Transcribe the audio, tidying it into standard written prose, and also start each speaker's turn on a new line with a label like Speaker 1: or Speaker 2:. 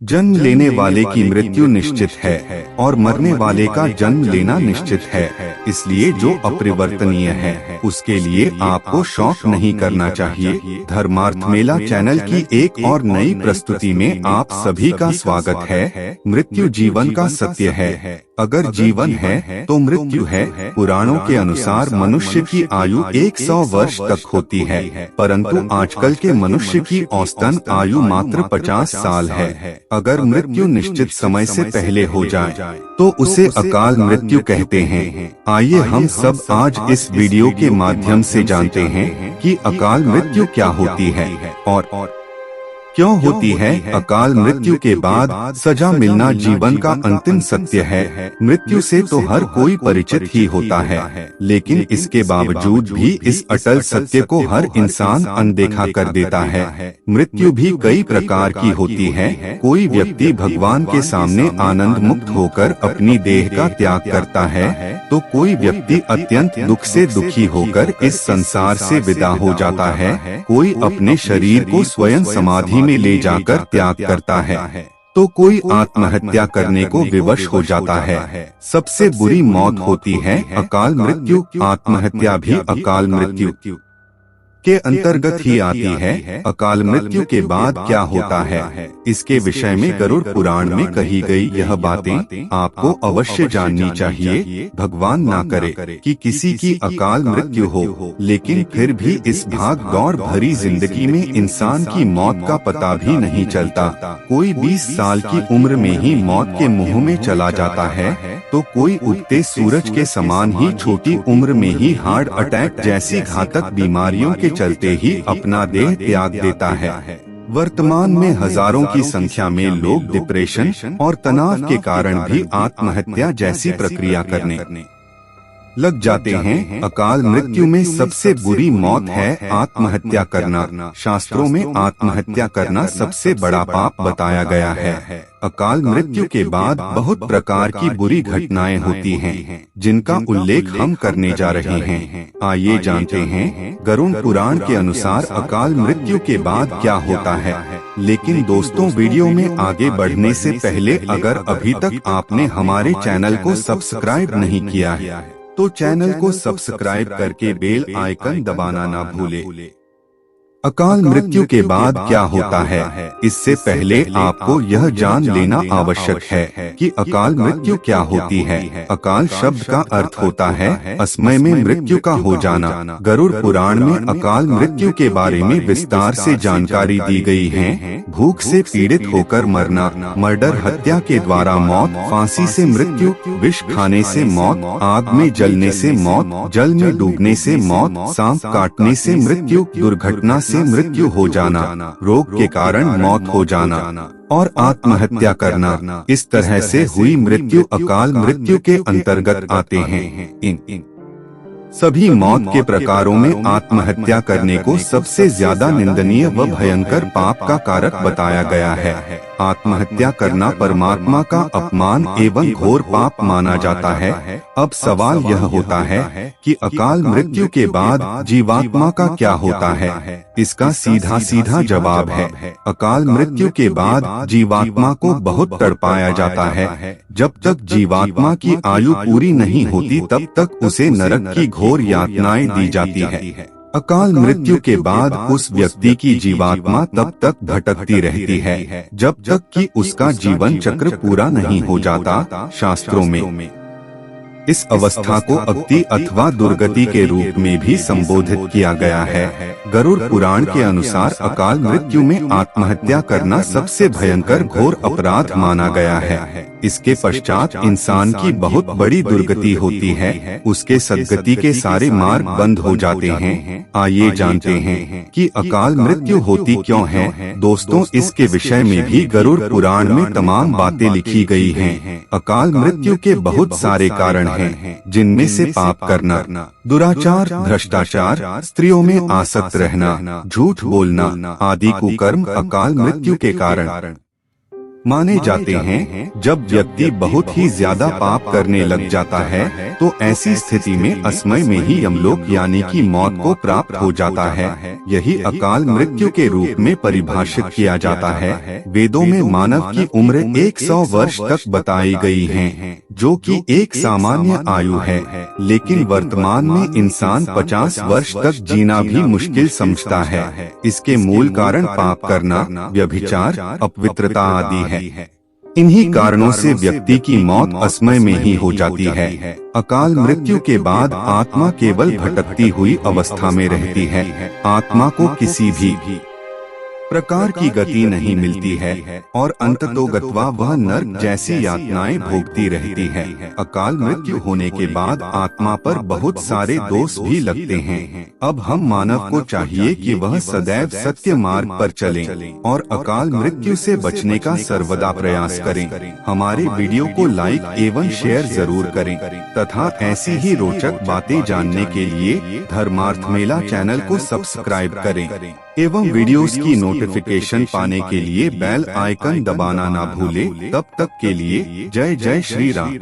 Speaker 1: जन्म लेने वाले की मृत्यु निश्चित है और मरने वाले का जन्म लेना निश्चित है। इसलिए जो अपरिवर्तनीय है उसके लिए आपको शौक नहीं करना चाहिए। धर्मार्थ मेला चैनल की एक और नई प्रस्तुति में आप सभी का स्वागत है। मृत्यु जीवन का सत्य है। अगर जीवन है तो मृत्यु है। पुराणों के अनुसार मनुष्य की आयु 100 वर्ष तक होती है, परंतु आजकल के मनुष्य की औसतन आयु मात्र 50 साल है। अगर मृत्यु निश्चित समय से पहले हो जाए तो उसे अकाल मृत्यु कहते हैं। आइए हम सब आज इस वीडियो के माध्यम से जानते हैं कि अकाल मृत्यु क्या होती है और क्यों होती है। अकाल मृत्यु के बाद सजा मिलना जीवन का अंतिम सत्य है। मृत्यु से तो हर कोई परिचित ही होता है, लेकिन इसके बावजूद भी इस अटल सत्य को हर इंसान अनदेखा कर देता है। मृत्यु भी कई प्रकार की होती है। कोई व्यक्ति भगवान के सामने आनंद मुक्त होकर अपनी देह का त्याग करता है, तो कोई व्यक्ति अत्यंत दुख से दुखी होकर इस संसार से विदा हो जाता है। कोई अपने शरीर को स्वयं समाधि में ले जाकर त्याग करता है, तो कोई आत्महत्या करने को विवश हो जाता है। सबसे बुरी मौत होती है अकाल मृत्यु। आत्महत्या भी अकाल मृत्यु के अंतर्गत ही आती है। अकाल मृत्यु के बाद क्या होता है, इसके विषय में गरुड़ पुराण में कही गई यह बातें आपको अवश्य जाननी चाहिए। भगवान ना करे कि किसी की अकाल मृत्यु हो, लेकिन फिर भी इस भाग दौड़ भरी जिंदगी में इंसान की मौत का पता भी नहीं चलता। कोई 20 साल की उम्र में ही मौत के मुंह में चला जाता है, तो कोई उगते सूरज के समान ही छोटी उम्र में ही हार्ट अटैक जैसी घातक बीमारियों के चलते ही अपना देह त्याग देता है। वर्तमान में हजारों की संख्या में लोग डिप्रेशन और तनाव के कारण भी आत्महत्या जैसी प्रक्रिया करने लग जाते हैं। अकाल मृत्यु में सबसे बुरी मौत है आत्महत्या करना। शास्त्रों में आत्महत्या करना सबसे बड़ा पाप बताया गया है। अकाल मृत्यु के बाद बहुत प्रकार की बुरी घटनाएं होती हैं, जिनका उल्लेख हम करने जा रहे हैं। आइए जानते हैं गरुड़ पुराण के अनुसार अकाल मृत्यु के बाद क्या होता है। लेकिन दोस्तों, वीडियो में आगे बढ़ने से पहले अगर अभी तक आपने हमारे चैनल को सब्सक्राइब नहीं किया है तो चैनल को सब्सक्राइब करके बेल आइकन दबाना ना भूले। अकाल मृत्यु के बाद क्या होता है, इससे पहले आपको यह जान लेना आवश्यक है कि अकाल मृत्यु क्या होती है। अकाल शब्द का अर्थ होता है असमय में मृत्यु का हो जाना। गरुड़ पुराण में अकाल मृत्यु के बारे में विस्तार से जानकारी दी गई है। भूख से पीड़ित होकर मरना, मर्डर हत्या के द्वारा मौत, फांसी से मृत्यु, विष खाने से मौत, आग में जलने से मौत, जल में डूबने से मौत, सांप काटने से मृत्यु, दुर्घटना से मृत्यु हो जाना, रोग के कारण मौत हो जाना और आत्महत्या करना। इस तरह से हुई मृत्यु अकाल मृत्यु के अंतर्गत आते हैं। इन सभी मौत के प्रकारों में आत्महत्या करने को सबसे ज्यादा निंदनीय व भयंकर पाप का कारक बताया गया है। आत्महत्या करना परमात्मा का अपमान एवं घोर पाप माना जाता है। अब सवाल यह होता है कि अकाल मृत्यु के बाद जीवात्मा का क्या होता है। इसका सीधा सीधा जवाब है, अकाल मृत्यु के बाद जीवात्मा को बहुत तड़पाया जाता है। जब तक जीवात्मा की आयु पूरी नहीं होती तब तक उसे नरक की घोर यातनाएं दी जाती है। अकाल मृत्यु के बाद उस व्यक्ति की जीवात्मा तब तक भटकती रहती है जब तक कि उसका जीवन चक्र पूरा नहीं हो जाता। शास्त्रों में इस अवस्था को अक्ति अथवा दुर्गति के रूप में भी संबोधित किया गया है। गरुड़ पुराण के अनुसार अकाल मृत्यु में आत्महत्या करना सबसे भयंकर घोर अपराध माना गया है। इसके पश्चात इंसान की बहुत बड़ी दुर्गति होती है, उसके सद्गति के सारे मार्ग बंद हो जाते हैं। आइए जानते हैं कि अकाल मृत्यु होती क्यों है। दोस्तों, इसके विषय में भी गरुड़ पुराण में तमाम बातें लिखी गई हैं। अकाल मृत्यु के बहुत सारे कारण हैं, जिनमें से पाप करना, दुराचार, भ्रष्टाचार, स्त्रियों में आसक्त रहना, झूठ बोलना आदि कुकर्म अकाल मृत्यु के कारण माने जाते हैं। जब व्यक्ति बहुत ही ज्यादा पाप करने लग जाता है तो ऐसी स्थिति में असमय में ही यमलोक यानी कि मौत को प्राप्त हो जाता है। यही अकाल मृत्यु के रूप में परिभाषित किया जाता है। वेदों में मानव की उम्र 100 वर्ष तक बताई गई है, जो कि एक सामान्य आयु है, लेकिन वर्तमान में इंसान 50 वर्ष तक जीना भी मुश्किल समझता है। इसके मूल कारण पाप करना, व्यभिचार, अपवित्रता आदि है। इन्हीं कारणों से व्यक्ति की मौत असमय में ही हो जाती है। अकाल मृत्यु के बाद आत्मा केवल भटकती हुई अवस्था में रहती है। आत्मा को किसी भी प्रकार की गति नहीं मिलती है और अंततोगत्वा वह नर्क जैसी यातनाएं भोगती रहती है। अकाल मृत्यु होने के बाद आत्मा पर बहुत सारे दोष भी लगते हैं। अब हम मानव को चाहिए कि वह सदैव सत्य मार्ग पर चले और अकाल मृत्यु से बचने का सर्वदा प्रयास करें। हमारे वीडियो को लाइक एवं शेयर जरूर करें तथा ऐसी ही रोचक बातें जानने के लिए धर्मार्थ मेला चैनल को सब्सक्राइब करें एवं वीडियोस की नोटिफिकेशन पाने के लिए बेल आइकन दबाना ना भूलें। तब तक के लिए जय जय श्री राम।